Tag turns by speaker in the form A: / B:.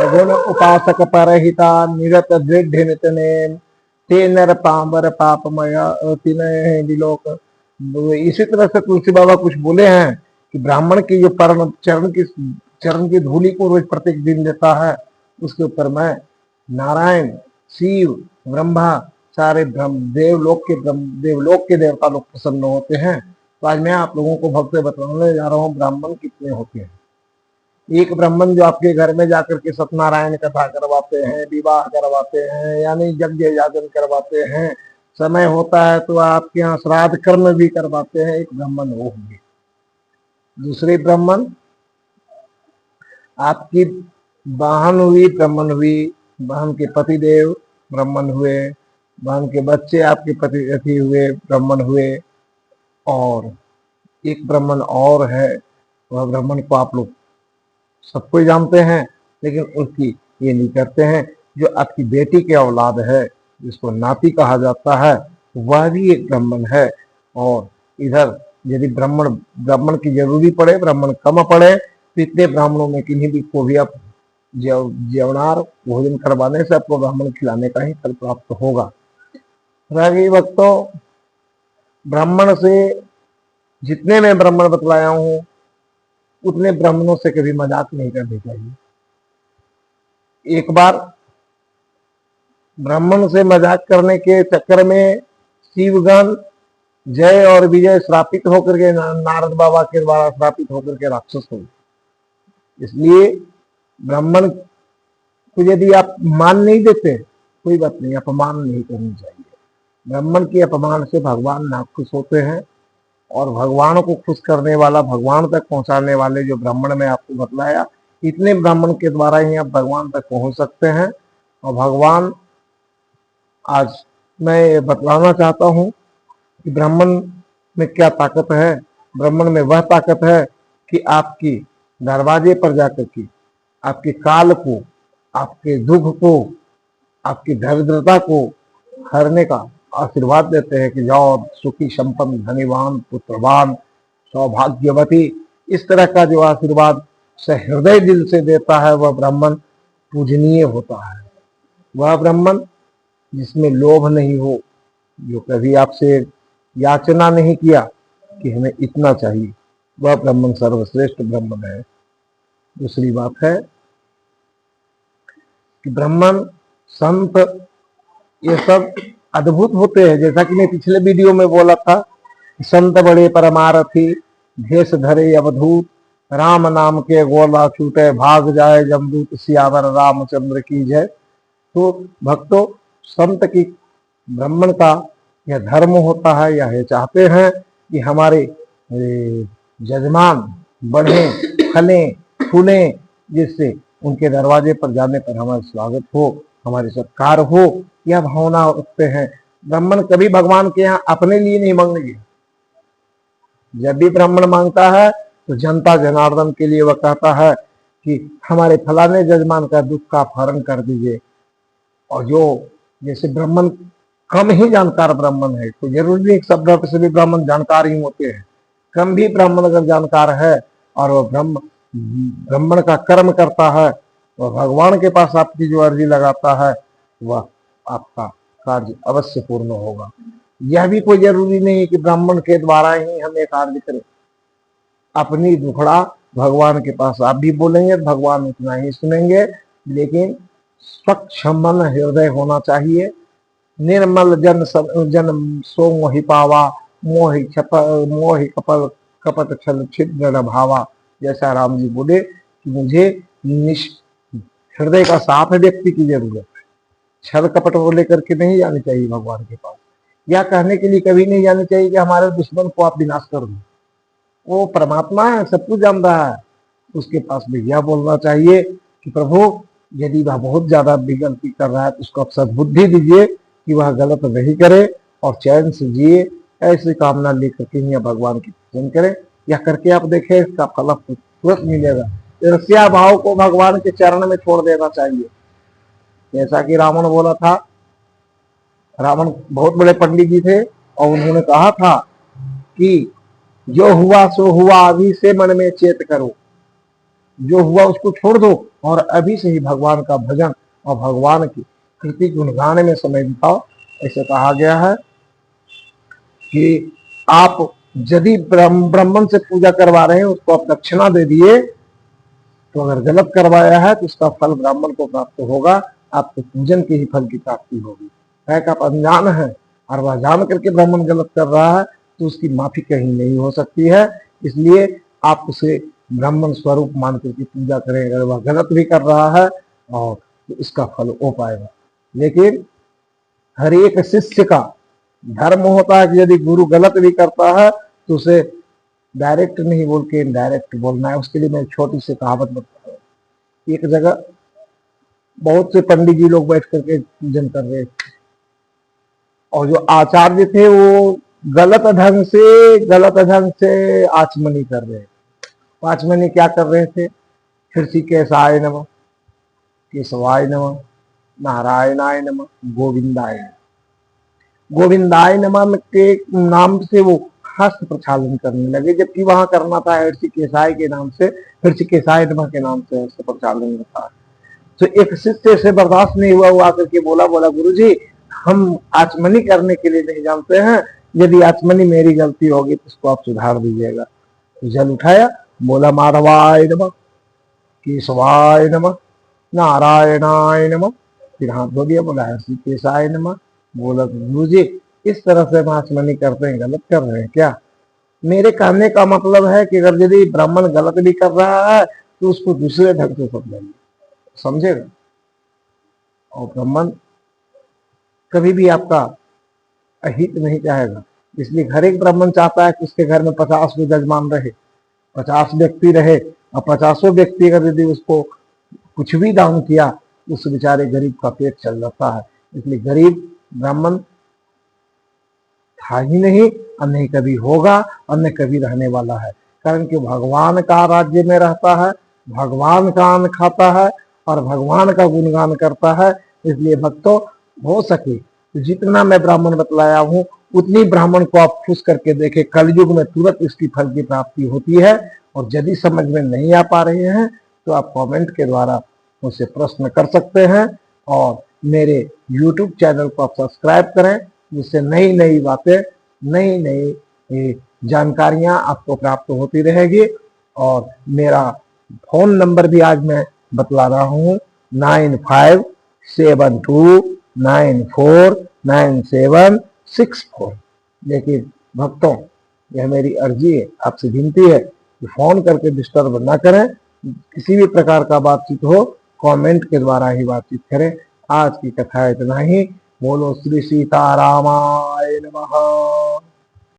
A: सगुण उपासक परहिता निरत दृढ़ नितने ते नर पामर पापमय तिनय विलोक। इसी तरह से तुलसी बाबा कुछ बोले हैं कि ब्राह्मण की जो परम चरण की धूलि को रोज प्रत्येक दिन देता है, उसके ऊपर मैं नारायण, शिव, ब्रह्मा, सारे देवलोक के देवता लोग प्रसन्न होते हैं। तो आज मैं आप लोगों को भक्त बताने जा रहा हूँ ब्राह्मण कितने होते हैं। एक ब्राह्मण जो आपके घर में जाकर के सत्यनारायण कथा करवाते हैं, विवाह करवाते हैं, यानी यज्ञ याजन करवाते हैं, समय होता है तो आपके यहाँ श्राद्ध कर्म भी करवाते हैं, एक ब्राह्मण वो होंगे। दूसरे ब्राह्मण आपकी बहन हुई, ब्राह्मण हुई, बहन के पति देव ब्राह्मण हुए, बहन के बच्चे आपके पति हुए, ब्राह्मण हुए। और एक ब्राह्मण और है, वह ब्राह्मण को आप लोग सबको जानते हैं, लेकिन उसकी ये नहीं करते हैं। जो आपकी बेटी के औलाद है, जिसको नाती कहा जाता है, वह भी एक ब्राह्मण है। और इधर यदि ब्राह्मण की जरूरी पड़े, ब्राह्मण कम पड़े, तो इतने ब्राह्मणों में किन्हीं भी को भी आप जेवनार भोजन करवाने से आपको ब्राह्मण खिलाने का ही फल प्राप्त होगा। रागी भक्तों, ब्राह्मण से जितने मैं ब्राह्मण बतलाया हूं, उतने ब्राह्मणों से कभी मजाक नहीं करनी चाहिए। एक बार ब्राह्मण से मजाक करने के चक्कर में शिवगण जय और विजय श्रापित होकर के, नारद बाबा के द्वारा श्रापित होकर के राक्षस हो। इसलिए ब्राह्मण को यदि आप मान नहीं देते, कोई बात नहीं, अपमान नहीं करनी चाहिए। ब्राह्मण के अपमान से भगवान नाखुश होते हैं, और भगवान को खुश करने वाला, भगवान तक पहुंचाने वाले जो ब्राह्मण में आपको बतलाया, इतने ब्राह्मण के द्वारा ही आप भगवान तक पहुंच सकते हैं। और भगवान आज मैं बतलाना चाहता हूं कि ब्राह्मण में क्या ताकत है। ब्राह्मण में वह ताकत है कि आपकी दरवाजे पर जाकर के आपके काल को, आपके दुख को, आपकी दरिद्रता को हरने का आशीर्वाद देते हैं कि जाओ सुखी संपन्न धनीवान पुत्रवान सौभाग्यवती। इस तरह का जो आशीर्वाद सहृदय दिल से देता है, वह ब्राह्मण पूजनीय होता है। वह ब्राह्मण जिसमें लोभ नहीं हो, जो कभी आपसे याचना नहीं किया कि हमें इतना चाहिए, वह ब्राह्मण सर्वश्रेष्ठ ब्राह्मण है। दूसरी बात है कि ब्राह्मण, संत, ये सब अद्भुत होते हैं। जैसा कि मैं पिछले वीडियो में बोला था, संत बड़े परमारथी, भेष धरे अवधूत, राम नाम के गोला छूटे, भाग जाए जमदूत, सियावर रामचंद्र की जय। तो भक्तों, संत की, ब्राह्मण का यह धर्म होता है, या ये चाहते हैं कि हमारे जजमान बढ़े, फले, फूले, जिससे उनके दरवाजे पर जाने पर हमारा स्वागत हो, हमारे सत्कार हो, यह भावना रखते हैं। ब्राह्मण कभी भगवान के यहाँ अपने लिए नहीं मांगेंगे। जब भी ब्राह्मण मांगता है तो जनता जनार्दन के लिए वह कहता है कि हमारे फलाने जजमान का दुख का हरण कर दीजिए। और जो जैसे ब्राह्मण कम ही जानकार ब्राह्मण है, तो जरूरी नहीं सब धर्म से भी ब्राह्मण जानकार ही होते हैं। कम भी ब्राह्मण अगर जानकार है और वह ब्राह्मण का कर्म करता है, वह भगवान के पास आपकी जो अर्जी लगाता है, वह आपका कार्य अवश्य पूर्ण होगा। यह भी कोई जरूरी नहीं है कि ब्राह्मण के द्वारा ही हम एक कार्य करें। अपनी दुखड़ा भगवान के पास आप भी बोलेंगे, भगवान उतना ही सुनेंगे, लेकिन स्वच्छ मन हृदय होना चाहिए। निर्मल जन सो मोहि पावा, मोहि कपल कपट छल छिद्र न भावा। जैसा राम जी बोले कि मुझे हृदय का साफ व्यक्ति की जरूरत है, छल कपट को लेकर के नहीं जानी चाहिए भगवान के पास। या कहने के लिए कभी नहीं जानी चाहिए कि हमारे दुश्मन को आप विनाश कर दो। वो परमात्मा है, सब कुछ जान रहा है। उसके पास भी यह बोलना चाहिए कि प्रभु, यदि वह बहुत ज्यादा गलती कर रहा है तो उसको आप सद्बुद्धि दीजिए कि वह गलत नहीं करे और चैन से जिए। ऐसी कामना लेकर के ही भगवान की पूजन करें। यह करके आप देखें, इसका फल तुरंत मिलेगा। ईर्ष्या भाव को भगवान के चरण में छोड़ देना चाहिए। जैसा कि रावण बोला था, रावण बहुत बड़े पंडित जी थे, और उन्होंने कहा था कि जो हुआ सो हुआ, अभी से मन में चेत करो। जो हुआ उसको छोड़ दो और अभी से ही भगवान का भजन और भगवान की कृति गुणगान में समय बिताओ। ऐसे कहा गया है कि आप यदि ब्राह्मण से पूजा करवा रहे हैं उसको आप दक्षिणा दे दिए, तो अगर गलत करवाया है तो उसका फल ब्राह्मण को प्राप्त होगा, आपको पूजन के ही फल की प्राप्ति होगी। है कि आप अनजान है और वह जान करके ब्राह्मण गलत कर रहा है तो उसकी माफी कहीं नहीं हो सकती है। इसलिए आप उसे ब्राह्मण स्वरूप मान करके पूजा करें। अगर वह गलत भी कर रहा है और तो इसका फल हो पाएगा। लेकिन हर एक शिष्य का धर्म होता है कि यदि गुरु गलत भी करता है तो उसे डायरेक्ट नहीं बोल के इनडायरेक्ट बोलना है। उसके लिए मैं छोटी सी कहावत बताता हूँ। एक जगह बहुत से पंडित जी लोग बैठ करके पूजन कर रहे थे और जो आचार्य थे वो गलत ढंग से आचमनी कर रहे थे। आचमनी क्या कर रहे थे? ऋषिकेशाय नमः, केशवाय नमः, नारायणाय नमः, गोविंदाय नमः। गोविंदाय नमः के नाम से वो हस्त प्रक्षालन करने लगे, जबकि वहां करना था ऋषिकेशाय के नाम से, ऋषिकेशाय नमः के नाम से हस्त प्रक्षालन था। तो एक शिष्य से बर्दाश्त नहीं हुआ, वो आकर के बोला गुरुजी हम आचमनी करने के लिए नहीं जानते हैं, यदि आचमनी मेरी गलती होगी तो उसको आप सुधार दीजिएगा। तो जल उठाया, बोला माधवाय नमः, केशवाय नमः, नारायणाय नमः, फिर हाथ धो दिया, बोला ऋषिकेशाय नमः। बोला गुरुजी इस तरह से हम आचमनी करते हैं, गलत कर रहे हैं क्या? मेरे कहने का मतलब है कि अगर यदि ब्राह्मण गलत भी कर रहा है तो उसको दूसरे ढंग से समझेंगे, समझेगा। और ब्राह्मण कभी भी आपका अहित नहीं चाहेगा। इसलिए हर एक ब्राह्मण चाहता है कि उसके घर में 50 विराजमान रहे, 50 व्यक्ति रहे, और 50 व्यक्ति अगर यदि उसको कुछ भी दान किया उस बेचारे गरीब का पेट चल जाता है। इसलिए गरीब ब्राह्मण था ही नहीं और नहीं कभी होगा और न कभी रहने वाला है। कारण कि भगवान का राज्य में रहता है, भगवान का अन्न खाता है और भगवान का गुणगान करता है। इसलिए भक्तों हो सके तो जितना मैं ब्राह्मण बतलाया हूँ उतनी ब्राह्मण को आप खुश करके देखें। कलयुग में तुरंत इसकी फल की प्राप्ति होती है। और यदि समझ में नहीं आ पा रहे हैं तो आप कमेंट के द्वारा मुझसे प्रश्न कर सकते हैं और मेरे YouTube चैनल को आप सब्सक्राइब करें, जिससे नई नई बातें, नई नई जानकारियां आपको प्राप्त होती रहेगी। और मेरा फोन नंबर भी आज मैं बतला रहा हूँ 9572949764। लेकिन भक्तों यह मेरी अर्जी है, आपसे विनती है कि फोन करके डिस्टर्ब ना करें। किसी भी प्रकार का बातचीत हो कमेंट के द्वारा ही बातचीत करें। आज की कथा इतना ही। बोलो श्री सीतारामाय नमः।